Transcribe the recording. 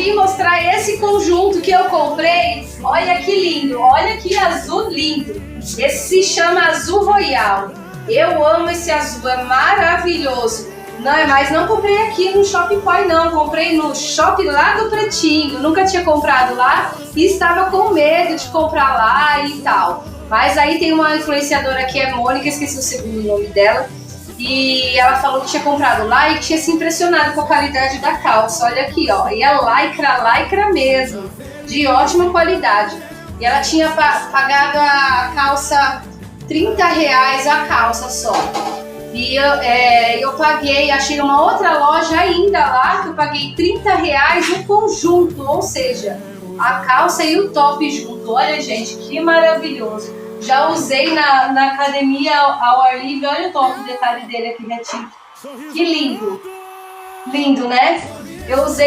vim mostrar esse conjunto que eu comprei. Olha que lindo, olha que azul lindo. Esse se chama Azul Royal. Eu amo esse azul, é maravilhoso. Não, mas não comprei aqui no Shopping Poi não, comprei no Shopping lá do Pretinho. Nunca tinha comprado lá e estava com medo de comprar lá e tal. Mas aí tem uma influenciadora que é Mônica, esqueci o segundo nome dela. E ela falou que tinha comprado lá e que tinha se impressionado com a qualidade da calça. Olha aqui, ó. E é lycra mesmo, de ótima qualidade. E ela tinha pagado a calça R$30 a calça só. E eu paguei, achei uma outra loja ainda lá que eu paguei R$30 no conjunto, ou seja, a calça e o top junto. Olha, gente, que maravilhoso. Já usei na academia ao ar livre. Olha o top, o detalhe dele aqui retinho. Que lindo. Lindo, né? Eu usei